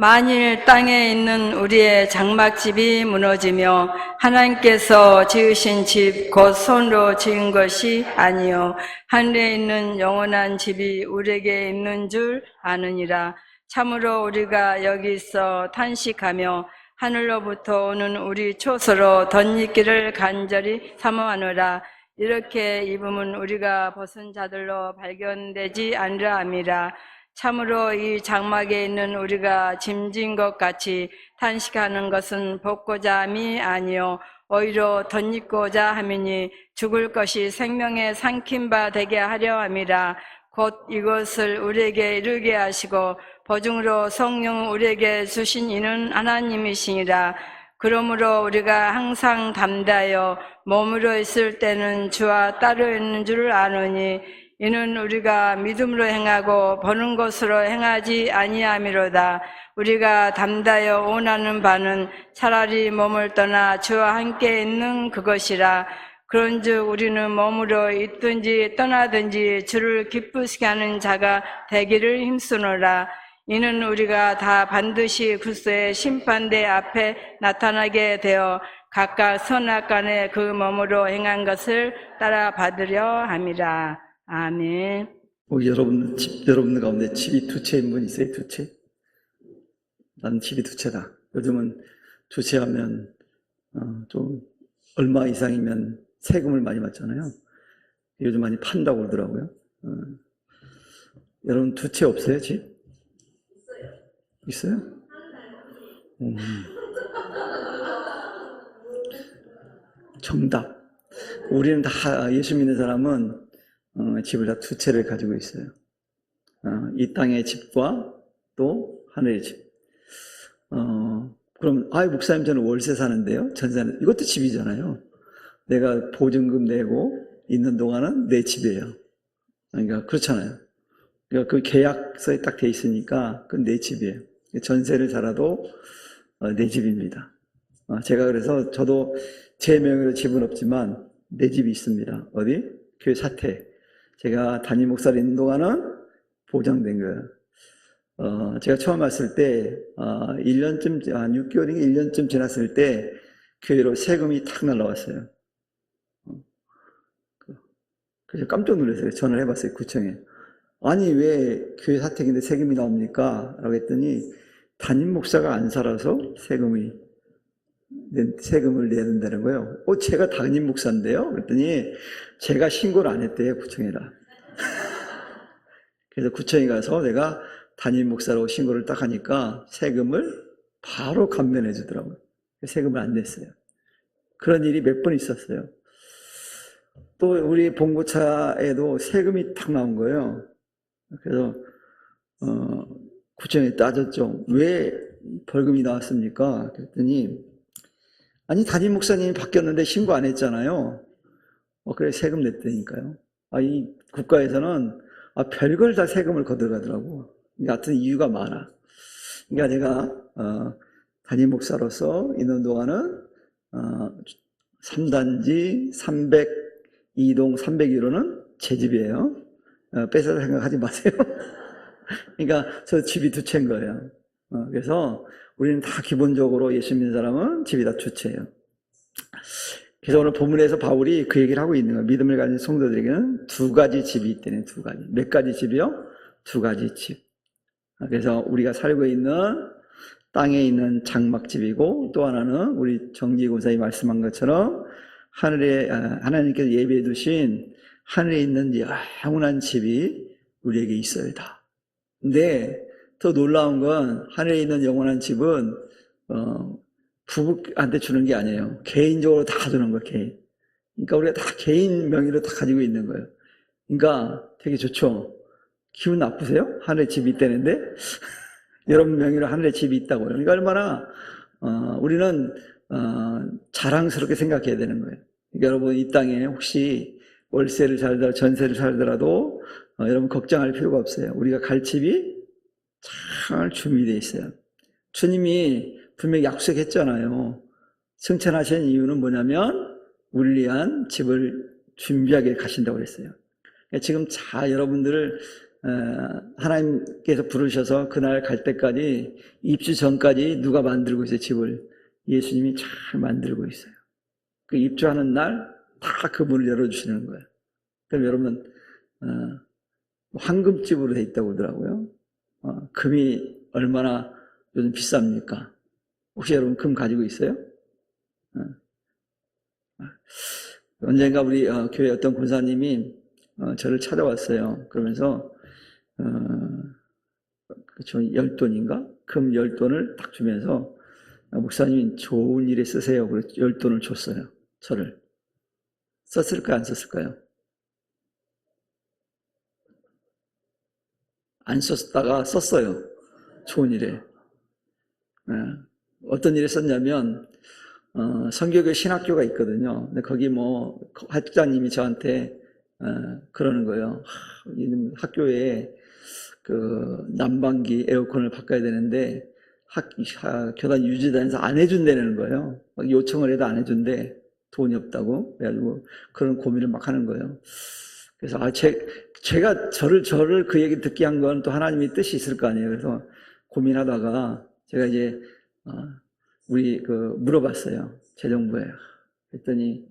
만일 땅에 있는 우리의 장막집이 무너지며 하나님께서 지으신 집 곧 손으로 지은 것이 아니요 하늘에 있는 영원한 집이 우리에게 있는 줄 아느니라. 참으로 우리가 여기서 탄식하며 하늘로부터 오는 우리 초소로 덧입기를 간절히 사모하노라. 이렇게 입으면 우리가 벗은 자들로 발견되지 아니라 함이라. 참으로 이 장막에 있는 우리가 짐진 것 같이 탄식하는 것은 벗고자 함이 아니요 오히려 덧입고자 함이니 죽을 것이 생명에 삼킨 바 되게 하려 함이라. 곧 이것을 우리에게 이루게 하시고 보증으로 성령 우리에게 주신 이는 하나님이시니라. 그러므로 우리가 항상 담대하여 몸으로 있을 때는 주와 따로 있는 줄 아노니 이는 우리가 믿음으로 행하고 보는 것으로 행하지 아니함이로다. 우리가 담대하여 원하는 바는 차라리 몸을 떠나 주와 함께 있는 그것이라. 그런즉 우리는 몸으로 있든지 떠나든지 주를 기쁘시게 하는 자가 되기를 힘쓰노라. 이는 우리가 다 반드시 그리스도의 심판대 앞에 나타나게 되어 각각 선악간에 그 몸으로 행한 것을 따라 받으려 함이라. 아멘. 여러분 가운데 집이 두 채인 분 있어요? 두 채? 나는 집이 두 채다. 요즘은 두 채 하면 좀 얼마 이상이면 세금을 많이 받잖아요. 요즘 많이 판다고 그러더라고요. 여러분 두 채 없어요? 집? 있어요? 정답. 우리는 다 예수 믿는 사람은 집을 다 두 채를 가지고 있어요. 이 땅의 집과 또 하늘의 집. 그럼 목사님 저는 월세 사는데요. 전세는 이것도 집이잖아요. 내가 보증금 내고 있는 동안은 내 집이에요. 그러니까 그렇잖아요. 그러니까 그 계약서에 딱 돼 있으니까 그건 내 집이에요. 전세를 살아도 내 집입니다. 제가 그래서 저도 제 명의로 집은 없지만 내 집이 있습니다. 어디? 교회 사택. 제가 담임 목사로 있는 동안은 보장된 거예요. 제가 처음 왔을 때 1년쯤, 한 6개월인가 1년쯤 지났을 때 교회로 세금이 탁 날라왔어요. 그래서 깜짝 놀랐어요. 전화를 해봤어요. 구청에. 아니 왜 교회 사택인데 세금이 나옵니까? 라고 했더니 담임 목사가 안 살아서 세금을 내야 된다는 거예요. 제가 담임 목사인데요? 그랬더니 제가 신고를 안 했대요, 구청에다. 그래서 구청에 가서 내가 담임 목사로 신고를 딱 하니까 세금을 바로 감면해 주더라고요. 세금을 안 냈어요. 그런 일이 몇 번 있었어요. 또 우리 봉고차에도 세금이 탁 나온 거예요. 그래서 구청에 따졌죠. 왜 벌금이 나왔습니까? 그랬더니 아니 담임 목사님이 바뀌었는데 신고 안 했잖아요. 그래 세금 냈다니까요. 이 국가에서는 별걸 다 세금을 걷어가더라고. 같은 이유가 많아. 그러니까 내가 담임 목사로서 있는 동안은 3단지 302동 301호는 제 집이에요. 뺏어서 생각하지 마세요. 그러니까 저 집이 두 채인 거예요. 그래서 우리는 다 기본적으로 예수 믿는 사람은 집이 다 두 채예요. 그래서 오늘 본문에서 바울이 그 얘기를 하고 있는 거예요. 믿음을 가진 성도들에게는 두 가지 집이 있다는 두 가지. 몇 가지 집이요? 두 가지 집. 그래서 우리가 살고 있는 땅에 있는 장막집이고 또 하나는 우리 정지고사이 말씀한 것처럼 하늘에 하나님께서 예비해 두신 하늘에 있는 영원한 집이 우리에게 있어야다. 근데 더 놀라운 건 하늘에 있는 영원한 집은 부부한테 주는 게 아니에요. 개인적으로 다 주는 거예요. 개인. 그러니까 우리가 다 개인 명의로 다 가지고 있는 거예요. 그러니까 되게 좋죠. 기분 나쁘세요? 하늘에 집이 있다는데 여러분 명의로 하늘에 집이 있다고요. 그러니까 얼마나 우리는 자랑스럽게 생각해야 되는 거예요. 그러니까 여러분 이 땅에 혹시 월세를 살더라도 전세를 살더라도 여러분 걱정할 필요가 없어요. 우리가 갈 집이 잘 준비되어 있어요. 주님이 분명히 약속했잖아요. 승천하신 이유는 뭐냐면 우리를 위한 집을 준비하게 가신다고 그랬어요. 그러니까 지금 여러분들을 하나님께서 부르셔서 그날 갈 때까지 입주 전까지 누가 만들고 있어요? 집을 예수님이 잘 만들고 있어요. 그 입주하는 날 다 그 문을 열어주시는 거예요. 그럼 여러분 황금집으로 돼 있다고 그러더라고요. 금이 얼마나 요즘 비쌉니까? 혹시 여러분 금 가지고 있어요? 언젠가 우리 교회 어떤 권사님이 저를 찾아왔어요. 그러면서 $10인가? 금 10돈을 딱 주면서 목사님 좋은 일에 쓰세요. 그래서 10돈을 줬어요. 저를. 썼을까요? 안 썼을까요? 안 썼다가 썼어요. 좋은 일에. 어떤 일에 썼냐면 성교교 신학교가 있거든요. 근데 거기 학장님이 저한테 그러는 거예요. 학교에 그 난방기 에어컨을 바꿔야 되는데 교단 유지단에서 안 해준다는 거예요. 요청을 해도 안 해준대. 돈이 없다고. 그래가지고 그런 고민을 막 하는 거예요. 그래서 제가 저를 그 얘기 듣게 한 건 또 하나님의 뜻이 있을 거 아니에요. 그래서 고민하다가 제가 이제 물어봤어요. 재정부에. 그랬더니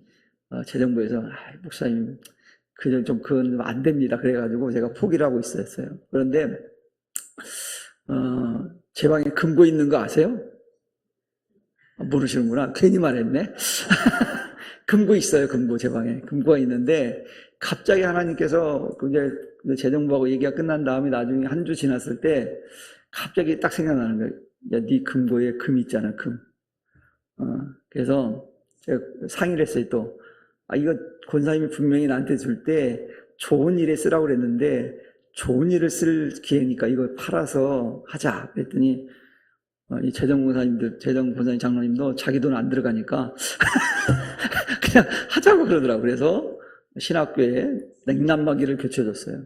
재정부에서 목사님 그건 안 됩니다. 그래가지고 제가 포기를 하고 있었어요. 그런데 제 방에 금고 있는 거 아세요? 모르시는구나. 괜히 말했네. 금고 있어요. 금고 제 방에 금고가 있는데 갑자기 하나님께서 이제 재정부하고 얘기가 끝난 다음에 나중에 한 주 지났을 때 갑자기 딱 생각나는 거예요. 야, 네 금고에 금 있잖아. 금. 그래서 제가 상의를 했어요. 또 이거 권사님이 분명히 나한테 줄 때 좋은 일에 쓰라고 그랬는데 좋은 일을 쓸 기회니까 이거 팔아서 하자. 그랬더니 이 재정권사님 장로님도 자기 돈 안 들어가니까 그냥 하자고 그러더라고요. 그래서 신학교에 냉난방기를 교체해줬어요.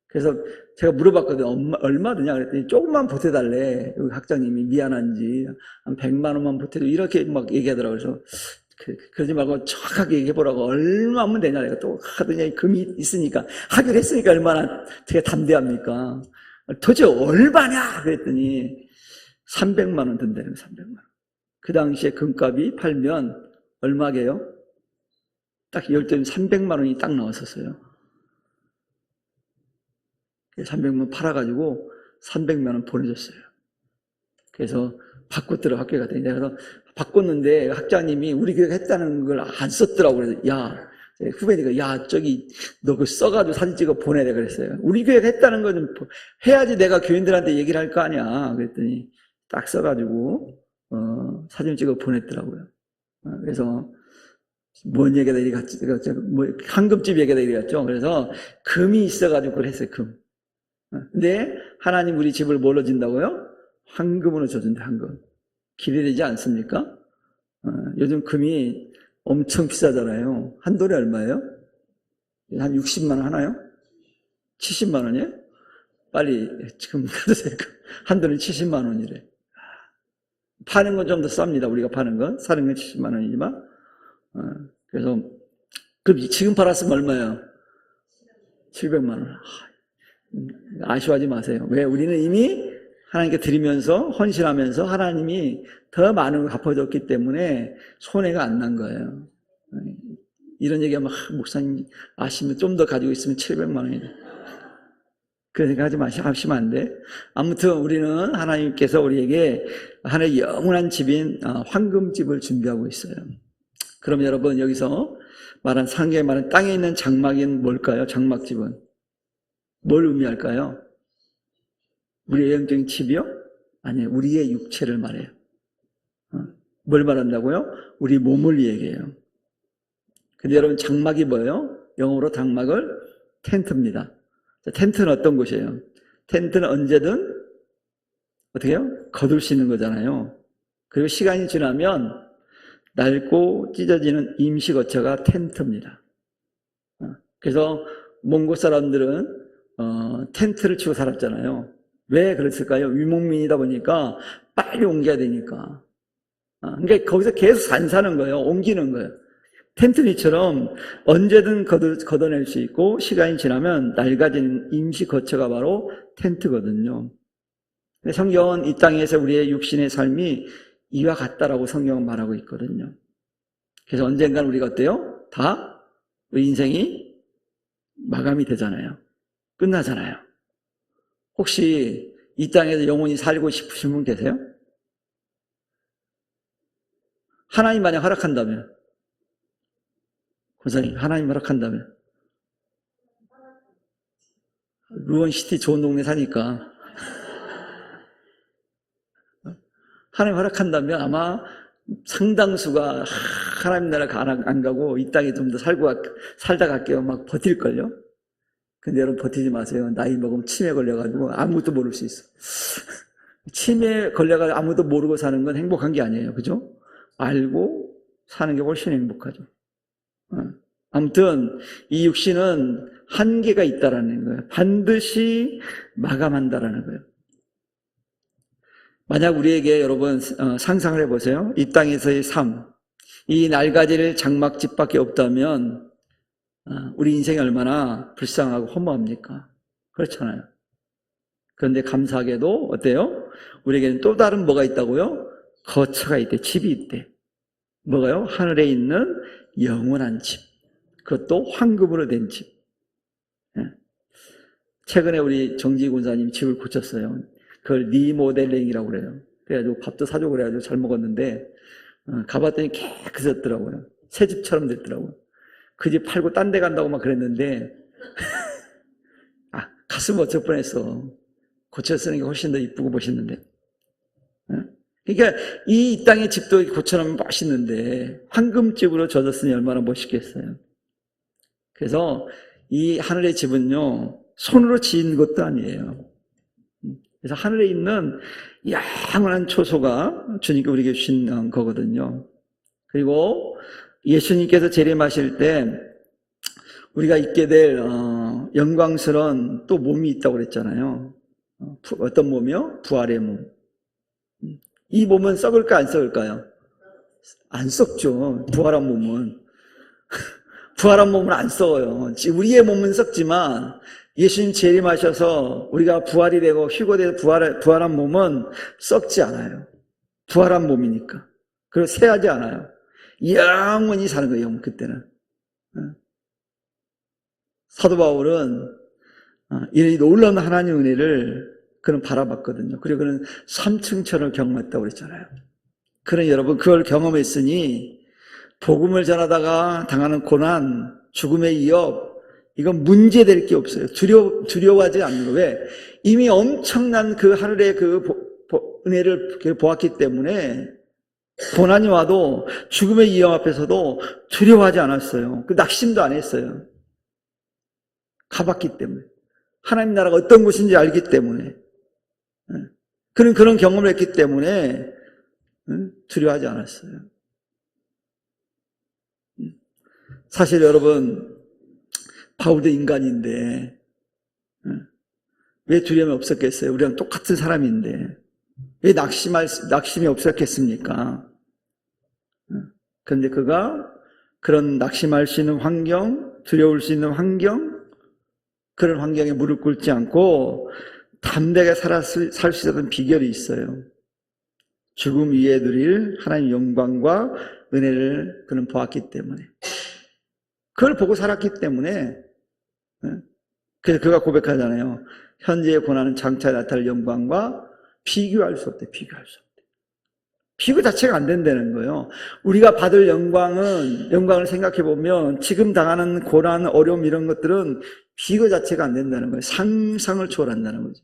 그래서 제가 물어봤거든요. 얼마 드냐 그랬더니 조금만 보태달래. 여기 학장님이 미안한지 한 100만 원만 보태도 이렇게 막 얘기하더라고요. 그래서 그러지 말고 정확하게 얘기해보라고. 얼마면 되냐 내가 또 하더니 금이 있으니까 하기로 했으니까 얼마나 되게 담대합니까? 도대체 얼마냐 그랬더니 300만 원 든다는 거예요. 300만 원. 그 당시에 금값이 팔면 얼마게요? 딱 10돈 300만 원이 딱 나왔었어요. 300만 원 팔아가지고 300만 원 보내줬어요. 그래서 바꿨더라고. 학교에 갔더니 내가 바꿨는데 학장님이 우리 교회가 했다는 걸 안 썼더라고. 그래서 후배니까 저기 너 그거 써가지고 사진 찍어 보내래 그랬어요. 우리 교회가 했다는 거 좀 해야지 내가 교인들한테 얘기를 할 거 아니야. 그랬더니 딱 써가지고 사진 찍어 보냈더라고요. 그래서 뭔 얘기다 이리 갔지? 황금집 얘기다 이리 갔죠. 그래서 금이 있어가지고 그걸 했어요. 금. 근데 하나님 우리 집을 뭘로 준다고요? 황금으로 줘준다. 황금. 기대되지 않습니까? 요즘 금이 엄청 비싸잖아요. 한 돌이 얼마예요? 한 60만 원 하나요? 70만 원이에요? 빨리 지금 가주세요. 한 돌이 70만 원이래. 파는 건 좀 더 쌉니다. 우리가 파는 건. 사는 건 70만 원이지만. 그래서 그럼 지금 팔았으면 얼마예요? 700만 원. 아쉬워하지 마세요. 왜? 우리는 이미 하나님께 드리면서 헌신하면서 하나님이 더 많은 걸 갚아줬기 때문에 손해가 안 난 거예요. 이런 얘기하면 목사님 아시면 좀 더 가지고 있으면 700만 원이래. 그런 생각 하시면 안 돼. 아무튼 우리는 하나님께서 우리에게 하나의 영원한 집인 황금집을 준비하고 있어요. 그럼 여러분 여기서 말한 상계에 말한 땅에 있는 장막인 뭘까요? 장막집은 뭘 의미할까요? 우리의 영적인 집이요? 아니에요. 우리의 육체를 말해요. 뭘 말한다고요? 우리 몸을 얘기해요. 근데 여러분 장막이 뭐예요? 영어로 장막을 텐트입니다. 텐트는 어떤 곳이에요? 텐트는 언제든 어떻게 해요? 거둘 수 있는 거잖아요. 그리고 시간이 지나면 낡고 찢어지는 임시거처가 텐트입니다. 그래서 몽골 사람들은 텐트를 치고 살았잖아요. 왜 그랬을까요? 유목민이다 보니까 빨리 옮겨야 되니까. 그러니까 거기서 계속 안 사는 거예요. 옮기는 거예요. 텐트리처럼 언제든 걷어낼 수 있고 시간이 지나면 낡아진 임시 거처가 바로 텐트거든요. 성경은 이 땅에서 우리의 육신의 삶이 이와 같다라고 성경은 말하고 있거든요. 그래서 언젠가는 우리가 어때요? 다 우리 인생이 마감이 되잖아요. 끝나잖아요. 혹시 이 땅에서 영원히 살고 싶으신 분 계세요? 하나님 만약 허락한다면, 권사님, 하나님 허락한다면, 루원시티 좋은 동네 사니까, 하나님 허락한다면 아마 상당수가 하나님 나라 안 가고 이 땅에 좀 더 살다 갈게요. 막 버틸걸요? 근데 여러분 버티지 마세요. 나이 먹으면 치매 걸려가지고 아무것도 모를 수 있어. 치매 걸려가지고 아무것도 모르고 사는 건 행복한 게 아니에요. 그죠? 알고 사는 게 훨씬 행복하죠. 아무튼 이 육신은 한계가 있다라는 거예요. 반드시 마감한다라는 거예요. 만약 우리에게 여러분 상상을 해보세요. 이 땅에서의 삶, 이 낡아질 장막집밖에 없다면 우리 인생이 얼마나 불쌍하고 허무합니까? 그렇잖아요. 그런데 감사하게도 어때요? 우리에게는 또 다른 뭐가 있다고요? 거처가 있대, 집이 있대. 뭐가요? 하늘에 있는 영원한 집. 그것도 황금으로 된 집. 최근에 우리 정지 군사님 집을 고쳤어요. 그걸 리모델링이라고 그래요. 그래가지고 밥도 사주고 그래가지고 잘 먹었는데 가봤더니 깨끗해졌더라고요. 새 집처럼 됐더라고요. 그 집 팔고 딴 데 간다고 막 그랬는데 갔으면 어쩔 뻔했어. 고쳐 쓰는 게 훨씬 더 이쁘고 멋있는데. 그러니까 이 땅의 집도 고쳐놓으면 멋있는데 황금집으로 젖었으니 얼마나 멋있겠어요. 그래서 이 하늘의 집은요 손으로 지은 것도 아니에요. 그래서 하늘에 있는 영원한 초소가 주님께 우리에게 주신 거거든요. 그리고 예수님께서 재림하실 때 우리가 입게 될 영광스러운 또 몸이 있다고 그랬잖아요. 어떤 몸이요? 부활의 몸. 이 몸은 썩을까 안 썩을까요? 안 썩죠. 부활한 몸은. 부활한 몸은 안 썩어요. 우리의 몸은 썩지만 예수님 재림하셔서 우리가 부활이 되고 휴거돼서 부활한 몸은 썩지 않아요. 부활한 몸이니까. 그리고 새하지 않아요. 영원히 사는 거예요, 그때는. 사도 바울은 이 놀라운 하나님의 은혜를 그는 바라봤거든요. 그리고 그는 삼층천을 경험했다고 그랬잖아요. 그는 여러분 그걸 경험했으니 복음을 전하다가 당하는 고난, 죽음의 위협, 이건 문제될 게 없어요. 두려워하지 않는 거예요. 왜? 이미 엄청난 그 하늘의 그 은혜를 보았기 때문에 고난이 와도 죽음의 위험 앞에서도 두려워하지 않았어요. 그 낙심도 안 했어요. 가봤기 때문에. 하나님 나라가 어떤 곳인지 알기 때문에. 그는 그런 경험을 했기 때문에 두려워하지 않았어요. 사실 여러분 바울도 인간인데 왜 두려움이 없었겠어요? 우리랑 똑같은 사람인데 왜 낙심이 없었겠습니까? 그런데 그가 그런 낙심할 수 있는 환경, 두려울 수 있는 환경, 그런 환경에 무릎 꿇지 않고 담대하게 살 수 있었던 비결이 있어요. 죽음 위에 누릴 하나님의 영광과 은혜를 그는 보았기 때문에, 그걸 보고 살았기 때문에, 그래서 그가 고백하잖아요. 현재의 고난은 장차 나타날 영광과 비교할 수 없대. 비교할 수 없대. 비교 자체가 안 된다는 거예요. 우리가 받을 영광을 생각해 보면 지금 당하는 고난, 어려움 이런 것들은 비교 자체가 안 된다는 거예요. 상상을 초월한다는 거죠.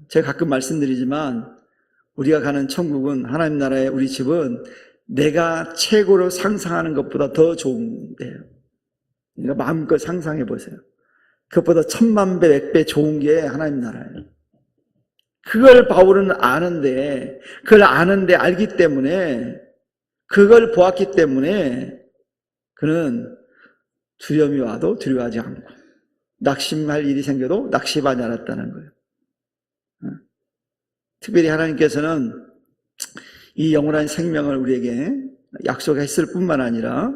제가 가끔 말씀드리지만 우리가 가는 천국은, 하나님 나라의 우리 집은 내가 최고로 상상하는 것보다 더 좋은데요. 그러니까 마음껏 상상해 보세요. 그것보다 10,000배, 100배 좋은 게 하나님 나라예요. 그걸 바울은 아는데, 알기 때문에, 그걸 보았기 때문에 그는 두려움이 와도 두려워하지 않고 낙심할 일이 생겨도 낙심하지 않았다는 거예요. 특별히 하나님께서는 이 영원한 생명을 우리에게 약속했을 뿐만 아니라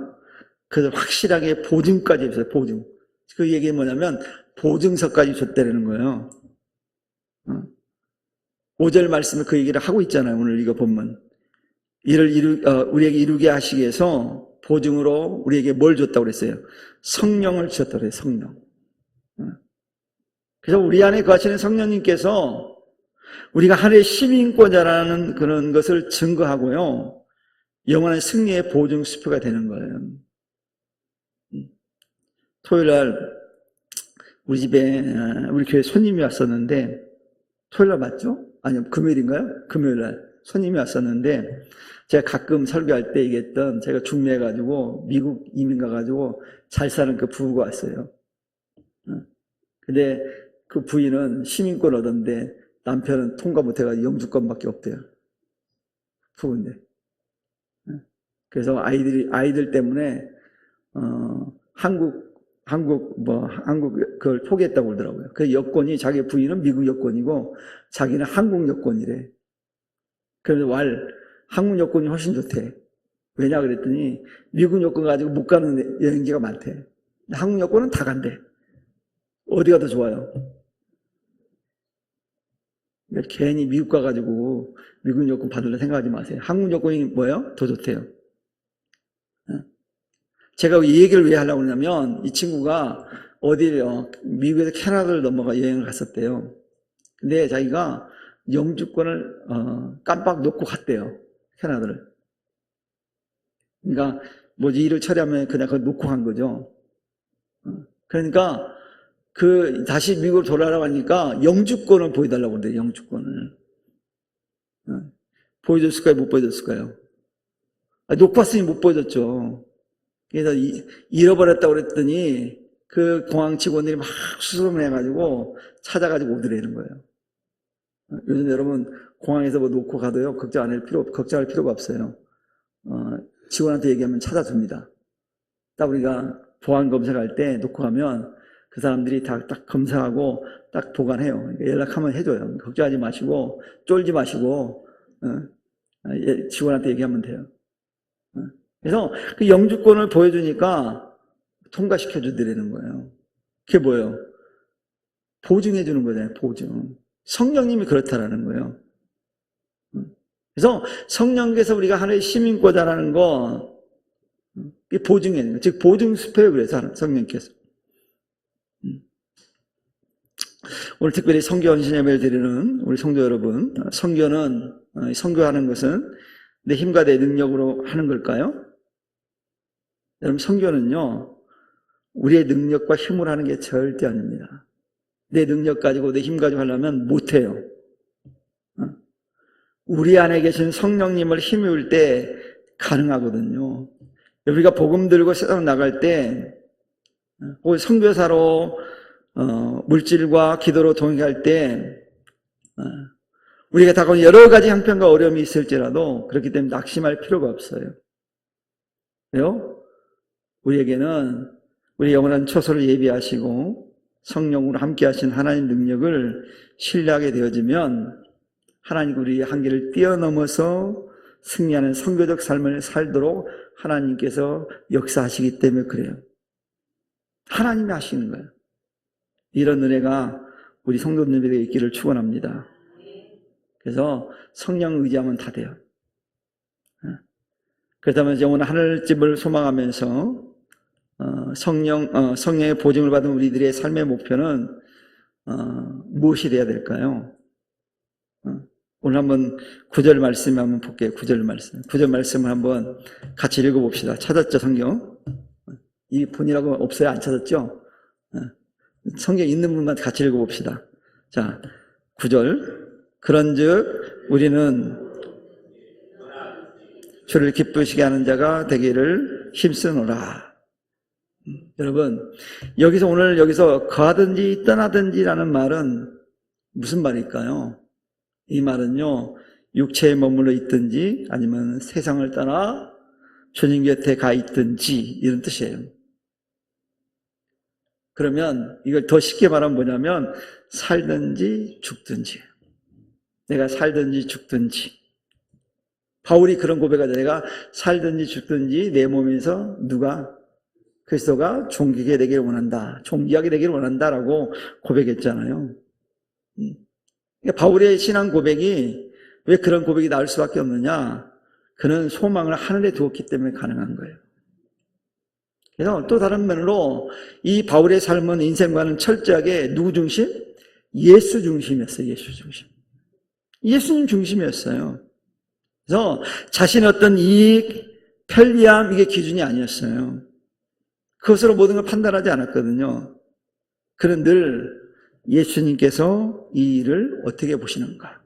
그것을 확실하게 보증까지 했어요. 보증. 그 얘기는 뭐냐면 보증서까지 줬다는 거예요. 5절 말씀에 그 얘기를 하고 있잖아요. 오늘 이거 보면 우리에게 이루게 하시기 위해서 보증으로 우리에게 뭘 줬다고 그랬어요? 성령을 주셨다고 그래요. 성령. 그래서 우리 안에 거하시는 성령님께서 우리가 하늘의 시민권자라는 그런 것을 증거하고요, 영원한 승리의 보증 수표가 되는 거예요. 토요일날 우리 집에 우리 교회 손님이 왔었는데, 토요일날 맞죠? 아니요, 금요일인가요? 금요일날 손님이 왔었는데, 제가 가끔 설교할 때 얘기했던, 제가 중매해가지고 미국 이민 가가지고 잘 사는 그 부부가 왔어요. 근데 그 부인은 시민권 얻었는데 남편은 통과 못해가지고 영주권밖에 없대요. 부부인데. 그래서 아이들 때문에 한국 그걸 포기했다고 그러더라고요. 그 여권이, 자기 부인은 미국 여권이고 자기는 한국 여권이래. 그래서 한국 여권이 훨씬 좋대. 왜냐 그랬더니 미국 여권 가지고 못 가는 여행지가 많대. 한국 여권은 다 간대. 어디가 더 좋아요? 괜히 미국 가가지고 미국 여권 받으려 생각하지 마세요. 한국 여권이 뭐예요? 더 좋대요. 제가 이 얘기를 왜 하려고 그러냐면, 이 친구가 미국에서 캐나다를 넘어가 여행을 갔었대요. 근데 자기가 영주권을 깜빡 놓고 갔대요. 캐나다를. 그러니까 일을 처리하면 그냥 그걸 놓고 간 거죠. 그러니까 다시 미국으로 돌아가라고 하니까 영주권을 보여달라고 그러는데, 영주권을. 보여줬을까요? 못 보여줬을까요? 놓고 왔으니 못 보여줬죠. 그래서 잃어버렸다고 그랬더니 그 공항 직원들이 막 수소문 해가지고 찾아가지고 오더라는 거예요. 요즘 여러분 공항에서 놓고 가도요, 걱정할 필요가 없어요. 직원한테 얘기하면 찾아줍니다. 딱 우리가 보안 검색할 때 놓고 가면 그 사람들이 딱 검사하고 딱 보관해요. 그러니까 연락하면 해줘요. 걱정하지 마시고, 쫄지 마시고, 직원한테 얘기하면 돼요. 그래서 그 영주권을 보여주니까 통과시켜주더라는 거예요. 그게 뭐예요? 보증해주는 거잖아요. 보증. 성령님이 그렇다라는 거예요. 그래서 성령께서 우리가 하나의 시민권자라는 거, 보증해주는 거예요. 즉 보증수표예요. 그래서 성령께서. 오늘 특별히 성교 헌신 예배를 드리는 우리 성도 여러분, 성교하는 것은 내 힘과 내 능력으로 하는 걸까요? 여러분, 성교는요, 우리의 능력과 힘으로 하는 게 절대 아닙니다. 내 능력 가지고, 내 힘 가지고 하려면 못해요. 우리 안에 계신 성령님을 힘입을 때 가능하거든요. 우리가 복음 들고 세상 나갈 때, 선교사로 물질과 기도로 동행할 때, 우리가 다가온 여러 가지 형편과 어려움이 있을지라도 그렇기 때문에 낙심할 필요가 없어요. 왜요? 우리에게는 우리 영원한 처소를 예비하시고 성령으로 함께 하신 하나님 능력을 신뢰하게 되어지면 하나님 우리의 한계를 뛰어넘어서 승리하는 선교적 삶을 살도록 하나님께서 역사하시기 때문에 그래요. 하나님이 하시는 거예요. 이런 은혜가 우리 성도님에게 있기를 축원합니다. 그래서 성령 의지하면 다 돼요. 그렇다면 영원한 하늘집을 소망하면서 성령의 보증을 받은 우리들의 삶의 목표는 무엇이 돼야 될까요? 오늘 한번 9절 말씀 한번 볼게요. 9절 말씀을 한번 같이 읽어봅시다. 찾았죠, 성경? 이 본이라고 없어요? 안 찾았죠? 성경 있는 분만 같이 읽어봅시다. 자, 9절. 그런즉 우리는 주를 기쁘시게 하는 자가 되기를 힘쓰노라. 여러분, 여기서 거하든지 떠나든지라는 말은 무슨 말일까요? 이 말은요, 육체에 머물러 있든지 아니면 세상을 떠나 주님 곁에 가 있든지 이런 뜻이에요. 그러면 이걸 더 쉽게 말하면 뭐냐면 살든지 죽든지, 내가 살든지 죽든지. 바울이 그런 고백하자. 내가 살든지 죽든지 내 몸에서 그리스도가 존귀하게 되기를 원한다. 존귀하게 되기를 원한다라고 고백했잖아요. 그러니까 바울의 신앙 고백이 왜 그런 고백이 나올 수밖에 없느냐? 그는 소망을 하늘에 두었기 때문에 가능한 거예요. 그래서 또 다른 면으로 이 바울의 삶은 인생과는 철저하게 누구 중심? 예수 중심이었어요. 예수 중심. 예수님 중심이었어요. 그래서 자신의 어떤 이익, 편리함 이게 기준이 아니었어요. 그것으로 모든 걸 판단하지 않았거든요. 그는 늘 예수님께서 이 일을 어떻게 보시는가?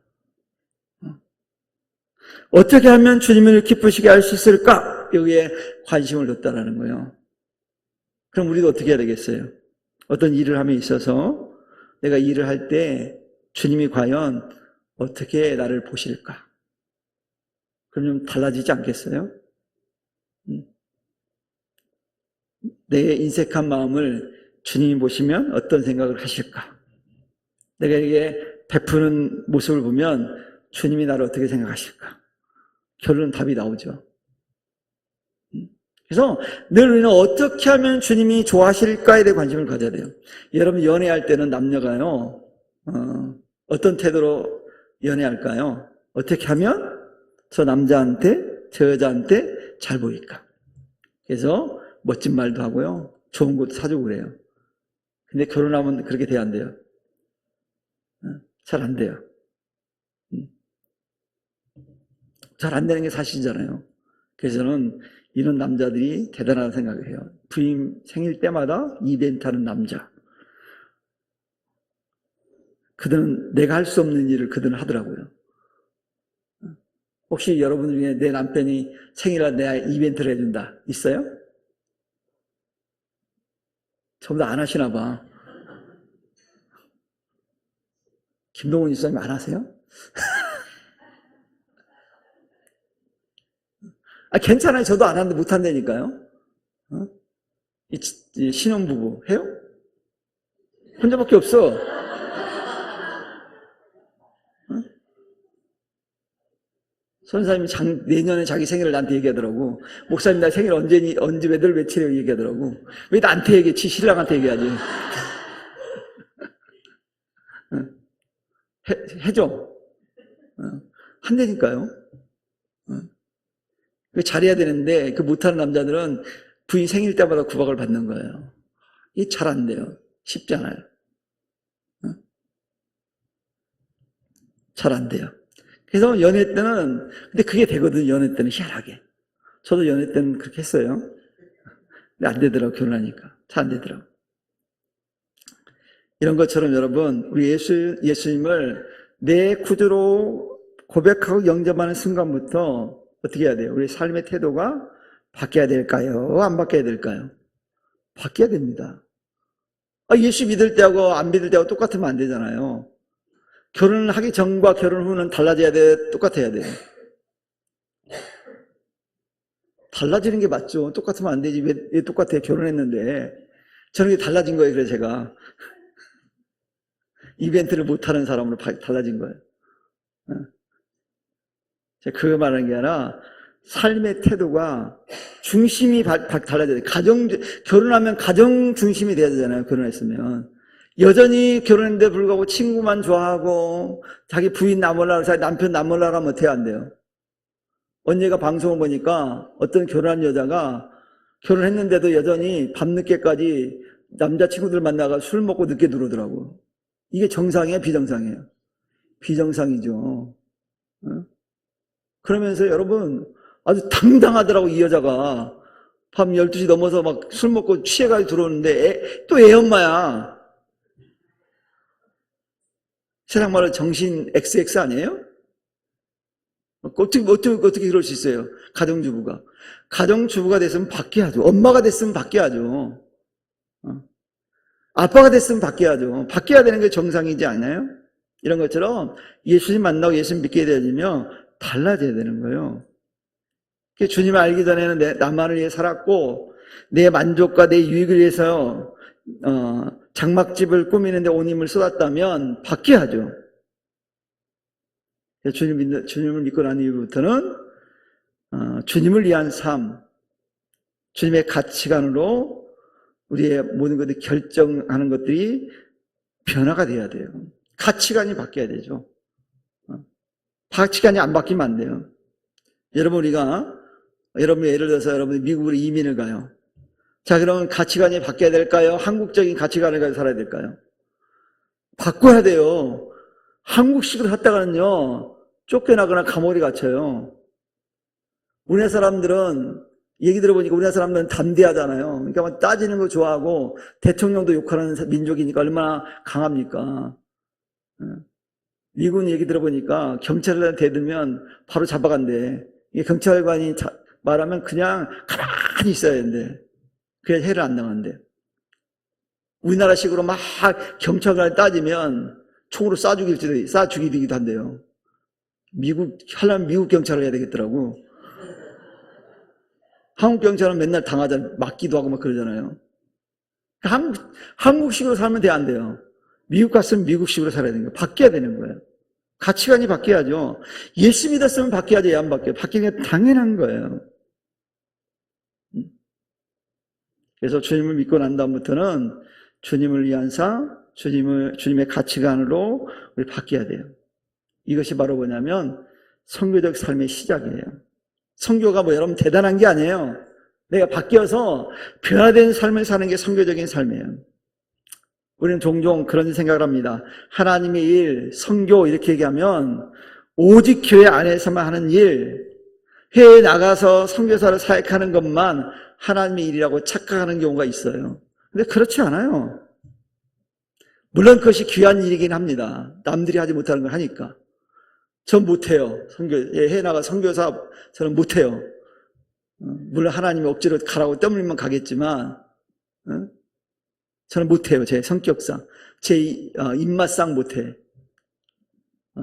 어떻게 하면 주님을 기쁘시게 할 수 있을까? 여기에 관심을 뒀다라는 거예요. 그럼 우리도 어떻게 해야 되겠어요? 어떤 일을 함에 있어서 내가 일을 할 때 주님이 과연 어떻게 나를 보실까? 그럼 좀 달라지지 않겠어요? 내 인색한 마음을 주님이 보시면 어떤 생각을 하실까? 내가 이게 베푸는 모습을 보면 주님이 나를 어떻게 생각하실까? 결론은 답이 나오죠. 그래서 늘 우리는 어떻게 하면 주님이 좋아하실까에 대해 관심을 가져야 돼요. 여러분 연애할 때는 남녀가요, 어떤 태도로 연애할까요? 어떻게 하면 저 남자한테, 저 여자한테 잘 보일까? 그래서 멋진 말도 하고요, 좋은 것도 사주고 그래요. 근데 결혼하면 그렇게 돼야 안 돼요. 잘 안 돼요. 잘 안 되는 게 사실이잖아요. 그래서 저는 이런 남자들이 대단하다고 생각을 해요. 부인 생일 때마다 이벤트 하는 남자. 그들은 내가 할 수 없는 일을 그들은 하더라고요. 혹시 여러분 중에 내 남편이 생일날 내가 이벤트를 해준다 있어요? 전부 다 안 하시나 봐. 김동훈 집사님 안 하세요? 괜찮아요. 저도 안 하는데 못 한다니까요. 이 신혼부부 해요? 혼자밖에 없어. 선생님이 내년에 자기 생일을 나한테 얘기하더라고. 목사님 나 생일 언제 몇 월 며칠에 얘기하더라고. 왜 나한테 얘기해? 신랑한테 얘기하지. 해줘. 한다니까요. 잘해야 되는데 그 못하는 남자들은 부인 생일 때마다 구박을 받는 거예요. 이게 잘 안 돼요. 쉽지 않아요. 잘 안 돼요. 그래서 연애 때는, 근데 그게 되거든요. 연애 때는 희한하게. 저도 연애 때는 그렇게 했어요. 근데 안 되더라고, 결혼하니까. 잘 안 되더라고. 이런 것처럼 여러분, 우리 예수님을 내 구주로 고백하고 영접하는 순간부터 어떻게 해야 돼요? 우리 삶의 태도가 바뀌어야 될까요? 안 바뀌어야 될까요? 바뀌어야 됩니다. 예수 믿을 때하고 안 믿을 때하고 똑같으면 안 되잖아요. 결혼을 하기 전과 결혼 후는 달라져야 돼? 똑같아야 돼요? 달라지는 게 맞죠. 똑같으면 안 되지. 왜 똑같아요? 결혼했는데. 저는 이게 달라진 거예요. 그래서 제가. 이벤트를 못하는 사람으로 달라진 거예요. 제가 그거 말하는 게 아니라 삶의 태도가 중심이 달라져야 돼요. 결혼하면 가정 중심이 돼야 되잖아요. 결혼했으면. 여전히 결혼했는데 불구하고 친구만 좋아하고 자기 부인 나몰라고 자기 남편 나몰라고 하면 어떻게 안 돼요? 언니가 방송을 보니까 어떤 결혼한 여자가 결혼했는데도 여전히 밤늦게까지 남자친구들 만나가 술 먹고 늦게 들어오더라고. 이게 정상이에요? 비정상이에요? 비정상이죠. 그러면서 여러분 아주 당당하더라고. 이 여자가 밤 12시 넘어서 막 술 먹고 취해가지고 들어오는데 또 애 엄마야. 세상 말로 정신 XX 아니에요? 어떻게 그럴 수 있어요? 가정주부가. 가정주부가 됐으면 바뀌어야죠. 엄마가 됐으면 바뀌어야죠. 아빠가 됐으면 바뀌어야죠. 바뀌어야 되는 게 정상이지 않아요? 이런 것처럼 예수님 만나고 예수님 믿게 되어지면 달라져야 되는 거예요. 주님을 알기 전에는 나만을 위해 살았고 내 만족과 내 유익을 위해서 장막집을 꾸미는데 온 힘을 쏟았다면 바뀌어야죠. 주님을 믿고 난 이후부터는 주님을 위한 삶, 주님의 가치관으로 우리의 모든 것들이 결정하는 것들이 변화가 돼야 돼요. 가치관이 바뀌어야 되죠. 가치관이 안 바뀌면 안 돼요. 여러분, 여러분 예를 들어서 여러분이 미국으로 이민을 가요. 자, 그러면 가치관이 바뀌어야 될까요? 한국적인 가치관을 가지고 살아야 될까요? 바꿔야 돼요. 한국식으로 살다가는요, 쫓겨나거나 감옥에 갇혀요. 우리나라 사람들은, 얘기 들어보니까 우리나라 사람들은 담대하잖아요. 그러니까 막 따지는 거 좋아하고, 대통령도 욕하는 민족이니까 얼마나 강합니까? 미군 얘기 들어보니까 경찰한테 대들면 바로 잡아간대. 이게 경찰관이 말하면 그냥 가만히 있어야 되는데, 그래야 해를 안 당한대. 우리나라식으로 막 경찰관을 따지면 총으로 쏴 죽이기도 한대요. 하려면 미국 경찰을 해야 되겠더라고. 한국 경찰은 맨날 당하잖아요. 맞기도 하고 막 그러잖아요. 한국식으로 살면 안 돼요. 미국 갔으면 미국식으로 살아야 되는 거예요. 바뀌어야 되는 거예요. 가치관이 바뀌어야죠. 예수 믿었으면 바뀌어야지, 안 바뀌어요. 바뀌는 게 당연한 거예요. 그래서 주님을 믿고 난 다음부터는 주님을 위한 삶, 주님의 가치관으로 우리 바뀌어야 돼요. 이것이 바로 뭐냐면 선교적 삶의 시작이에요. 선교가 여러분 대단한 게 아니에요. 내가 바뀌어서 변화된 삶을 사는 게 선교적인 삶이에요. 우리는 종종 그런 생각을 합니다. 하나님의 일, 선교 이렇게 얘기하면 오직 교회 안에서만 하는 일, 해외에 나가서 선교사를 사역하는 것만 하나님의 일이라고 착각하는 경우가 있어요. 근데 그렇지 않아요. 물론 그것이 귀한 일이긴 합니다. 남들이 하지 못하는 걸 하니까. 전 못해요. 해외에 나가 선교사 저는 못해요. 물론 하나님이 억지로 가라고 떠밀면 가겠지만 저는 못해요. 제 성격상. 제 입맛상 못해.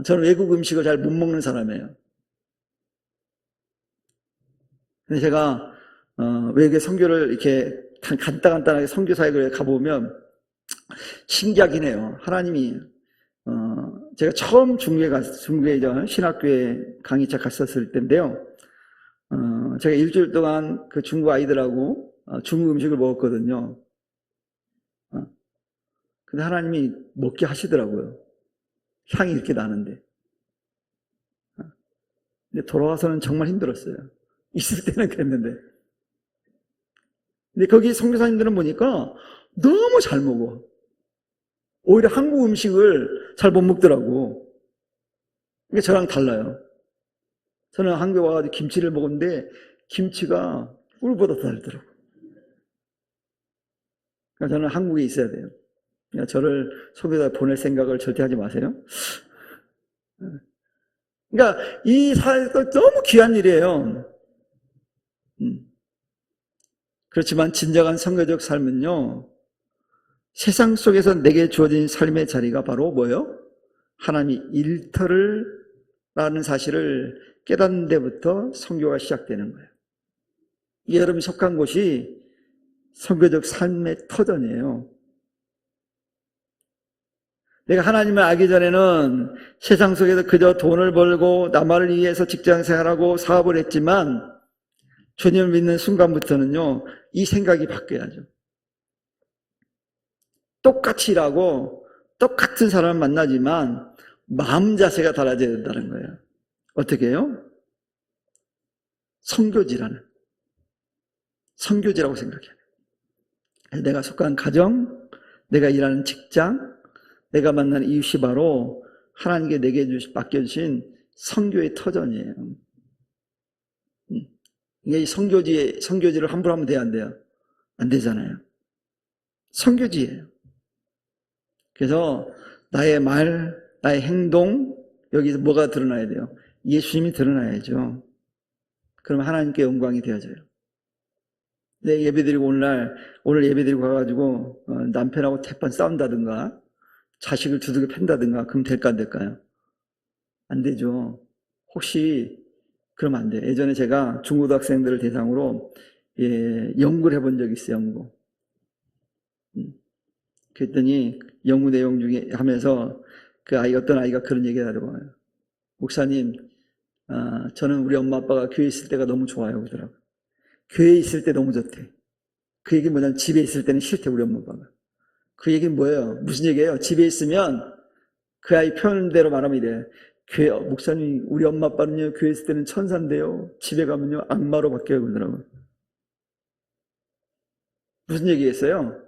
저는 외국 음식을 잘 못 먹는 사람이에요. 근데 제가 외국에 선교를 이렇게 간단하게 선교 사역을 가보면 신기하긴 해요. 하나님이 제가 처음 중국에 신학교에 강의차 갔었을 때인데요. 제가 일주일 동안 그 중국 아이들하고 중국 음식을 먹었거든요. 근데 하나님이 먹게 하시더라고요. 향이 이렇게 나는데. 근데 돌아와서는 정말 힘들었어요. 있을 때는 그랬는데. 근데 거기 선교사님들은 보니까 너무 잘 먹어. 오히려 한국 음식을 잘 못 먹더라고. 이게 저랑 달라요. 저는 한국에 와가지고 김치를 먹었는데 김치가 꿀보다 더 달더라고. 그러니까 저는 한국에 있어야 돼요. 그러니까 저를 속에다 보낼 생각을 절대 하지 마세요. 그러니까 이 사회가 너무 귀한 일이에요. 그렇지만 진정한 선교적 삶은요, 세상 속에서 내게 주어진 삶의 자리가 바로 뭐예요? 하나님이 일터라는 사실을 깨닫는 데부터 선교가 시작되는 거예요. 여러분이 속한 곳이 선교적 삶의 터전이에요. 내가 하나님을 알기 전에는 세상 속에서 그저 돈을 벌고 나만을 위해서 직장생활하고 사업을 했지만 주님을 믿는 순간부터는요, 이 생각이 바뀌어야죠. 똑같이 일하고 똑같은 사람을 만나지만 마음 자세가 달라져야 된다는 거예요. 어떻게 해요? 선교지라고 생각해요. 내가 속한 가정, 내가 일하는 직장, 내가 만난 이웃이 바로 하나님께 내게 맡겨주신 선교의 터전이에요. 이게 선교지를 함부로 하면 돼요, 안 돼요? 안 되잖아요. 선교지예요. 그래서 나의 말, 나의 행동, 여기서 뭐가 드러나야 돼요? 예수님이 드러나야죠. 그러면 하나님께 영광이 되어져요. 내 예배드리고 오늘 예배드리고 가가지고 남편하고 태판 싸운다든가 자식을 두들겨 팬다든가 그럼 될까 안 될까요? 안 되죠. 혹시 그러면 안 돼요. 예전에 제가 중고등학생들을 대상으로 연구를 해본 적이 있어요. 연구. 그랬더니 연구 내용 중에 하면서 어떤 아이가 그런 얘기를 하더라고요. 목사님, 저는 우리 엄마 아빠가 교회에 있을 때가 너무 좋아요 그러더라고요. 교회에 있을 때 너무 좋대. 그 얘기는 뭐냐면 집에 있을 때는 싫대 우리 엄마 아빠가. 그 얘기는 뭐예요? 무슨 얘기예요? 집에 있으면 그 아이 표현대로 말하면 이래. 목사님 우리 엄마 아빠는요 교회 있을 때는 천사인데요 집에 가면요 악마로 바뀌어요 그러더라고요. 무슨 얘기겠어요?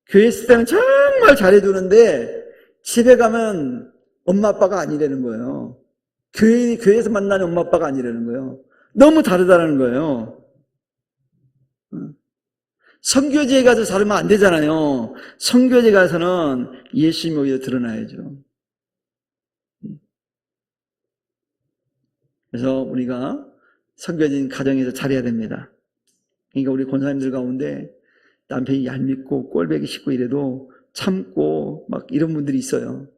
교회 있을 때는 정말 잘해주는데 집에 가면 엄마 아빠가 아니라는 거예요. 교회에서 만나는 엄마 아빠가 아니라는 거예요. 너무 다르다는 거예요. 선교지에 가서 살면 안 되잖아요. 선교지에 가서는 예수님이 오히려 드러나야죠. 그래서 우리가 선교진 가정에서 잘해야 됩니다. 그러니까 우리 권사님들 가운데 남편이 얄밉고 꼴배기 싫고 이래도 참고 막 이런 분들이 있어요.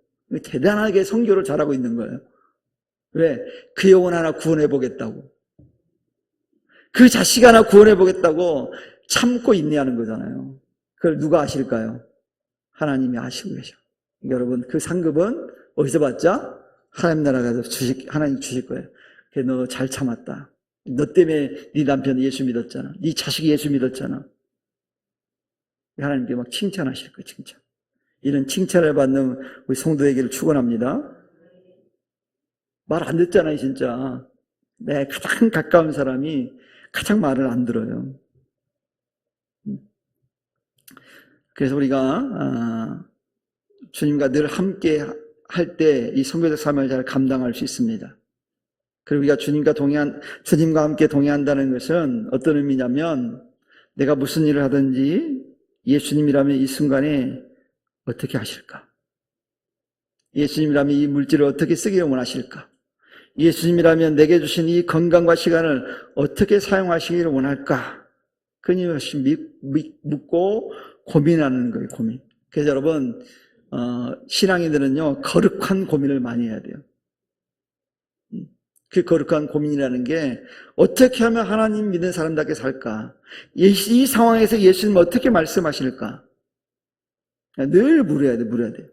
대단하게 선교를 잘하고 있는 거예요. 왜? 그 영혼 하나 구원해 보겠다고. 그 자식 하나 구원해 보겠다고 참고 인내하는 거잖아요. 그걸 누가 아실까요? 하나님이 아시고 계셔. 그러니까 여러분 그 상급은 어디서 받자? 하나님 나라 가서 하나님 주실 거예요. 그래 너 잘 참았다. 너 때문에 네 남편이 예수 믿었잖아. 네 자식이 예수 믿었잖아. 하나님께 막 칭찬하실 거예요. 칭찬. 이런 칭찬을 받는 우리 성도에게를 축원합니다. 말 안 듣잖아요 진짜. 내 가장 가까운 사람이 가장 말을 안 들어요. 그래서 우리가 주님과 늘 함께 할 때 이 선교적 삶을 잘 감당할 수 있습니다. 그리고 우리가 주님과 함께 동행한다는 것은 어떤 의미냐면 내가 무슨 일을 하든지 예수님이라면 이 순간에 어떻게 하실까? 예수님이라면 이 물질을 어떻게 쓰기를 원하실까? 예수님이라면 내게 주신 이 건강과 시간을 어떻게 사용하시기를 원할까? 끊임없이 묻고 고민하는 거예요, 고민. 그래서 여러분, 신앙인들은요, 거룩한 고민을 많이 해야 돼요. 그 거룩한 고민이라는 게 어떻게 하면 하나님 믿는 사람답게 살까? 이 상황에서 예수님 어떻게 말씀하실까? 늘 물어야 돼.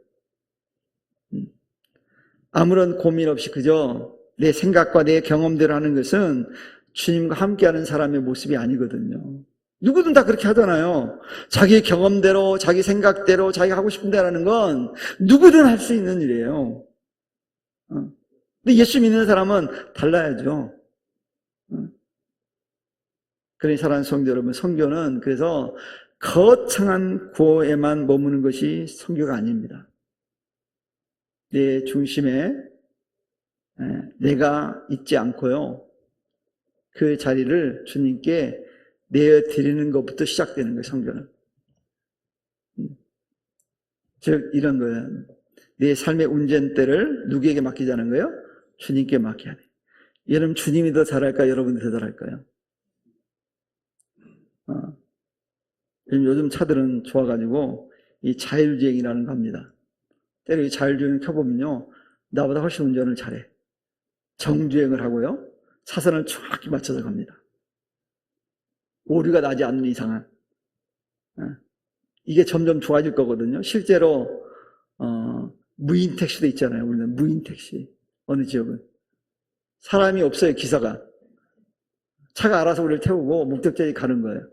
아무런 고민 없이 그저 내 생각과 내 경험대로 하는 것은 주님과 함께하는 사람의 모습이 아니거든요. 누구든 다 그렇게 하잖아요. 자기 경험대로, 자기 생각대로, 자기가 하고 싶은 대로 하는 건 누구든 할 수 있는 일이에요. 근데 예수 믿는 사람은 달라야죠. 그러니 사랑하는 성도 여러분, 선교는 그래서 거창한 구호에만 머무는 것이 선교가 아닙니다. 내 중심에 내가 있지 않고요. 그 자리를 주님께 내어드리는 것부터 시작되는 거예요, 선교는. 즉 이런 거예요. 내 삶의 운전대를 누구에게 맡기자는 거예요? 주님께 맡겨야 돼요. 여러분 주님이 더 잘할까요? 여러분이 더 잘할까요? 요즘 차들은 좋아가지고 이 자율주행이라는 거 합니다. 때로 이 자율주행을 켜보면요, 나보다 훨씬 운전을 잘해. 정주행을 하고요, 차선을 정확히 맞춰서 갑니다. 오류가 나지 않는 이상은. 이게 점점 좋아질 거거든요. 실제로 무인 택시도 있잖아요. 우리는 무인 택시. 어느 지역은 사람이 없어요. 기사가. 차가 알아서 우리를 태우고 목적지에 가는 거예요.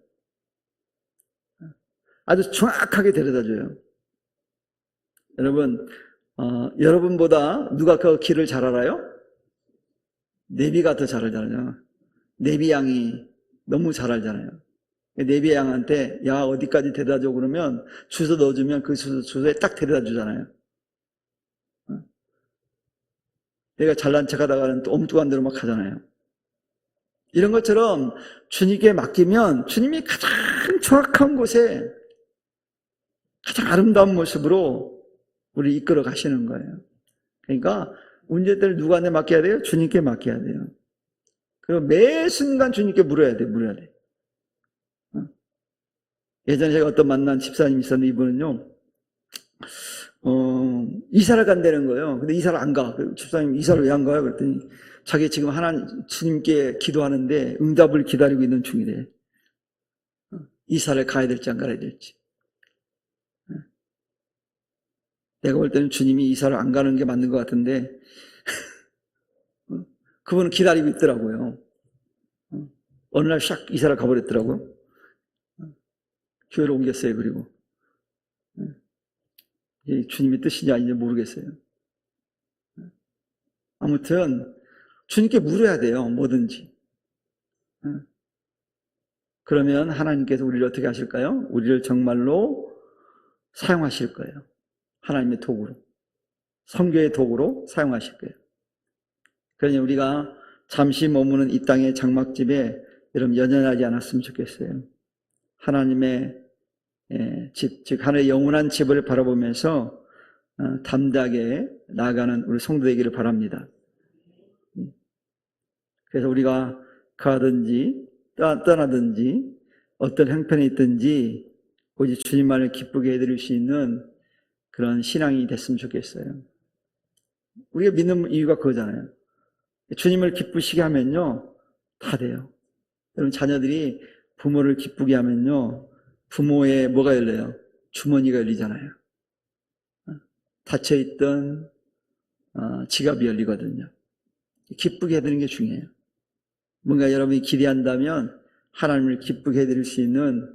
아주 정확하게 데려다줘요. 여러분, 여러분보다 누가 그 길을 잘 알아요? 내비가 더 잘 알잖아요. 내비 양이 너무 잘 알잖아요. 내비 양한테 야 어디까지 데려다줘 그러면 주소 넣어주면 그 주소에 딱 데려다주잖아요. 내가 잘난 척하다가는 또 엉뚱한 데로 막 가잖아요. 이런 것처럼 주님께 맡기면 주님이 가장 정확한 곳에 가장 아름다운 모습으로 우리 이끌어 가시는 거예요. 그러니까 운전대를 누구한테 맡겨야 돼요? 주님께 맡겨야 돼요. 그리고 매 순간 주님께 물어야 돼. 예전에 제가 어떤 만난 집사님이 있었는데 이분은요, 이사를 간다는 거예요. 근데 이사를 안 가. 집사님 이사를 왜 안 가요? 그랬더니 자기 지금 주님께 기도하는데 응답을 기다리고 있는 중이래. 이사를 가야 될지 안 가야 될지. 내가 볼 때는 주님이 이사를 안 가는 게 맞는 것 같은데 그분은 기다리고 있더라고요. 어느 날 샥 이사를 가버렸더라고요. 교회로 옮겼어요. 그리고 주님의 뜻인지 아닌지 모르겠어요. 아무튼 주님께 물어야 돼요. 뭐든지. 그러면 하나님께서 우리를 어떻게 하실까요? 우리를 정말로 사용하실 거예요. 하나님의 도구로. 선교의 도구로 사용하실 거예요. 그러니 우리가 잠시 머무는 이 땅의 장막집에 여러분 연연하지 않았으면 좋겠어요. 하나님의 집, 즉 하늘의 영원한 집을 바라보면서 담대하게 나아가는 우리 성도 되기를 바랍니다. 그래서 우리가 가든지 떠나든지 어떤 형편에 있든지 오직 주님만을 기쁘게 해드릴 수 있는 그런 신앙이 됐으면 좋겠어요. 우리가 믿는 이유가 그거잖아요. 주님을 기쁘시게 하면요 다 돼요. 여러분 자녀들이 부모를 기쁘게 하면요 부모의 뭐가 열려요? 주머니가 열리잖아요. 닫혀있던 지갑이 열리거든요. 기쁘게 해드리는 게 중요해요. 뭔가 여러분이 기대한다면 하나님을 기쁘게 해드릴 수 있는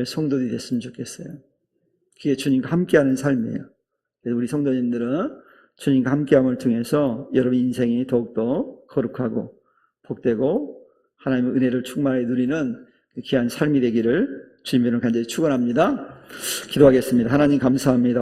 성도들이 됐으면 좋겠어요. 그게 주님과 함께하는 삶이에요. 그래서 우리 성도님들은 주님과 함께함을 통해서 여러분 인생이 더욱더 거룩하고 복되고 하나님의 은혜를 충만하게 누리는 귀한 삶이 되기를 주님으로 간절히 축원합니다. 기도하겠습니다. 하나님 감사합니다.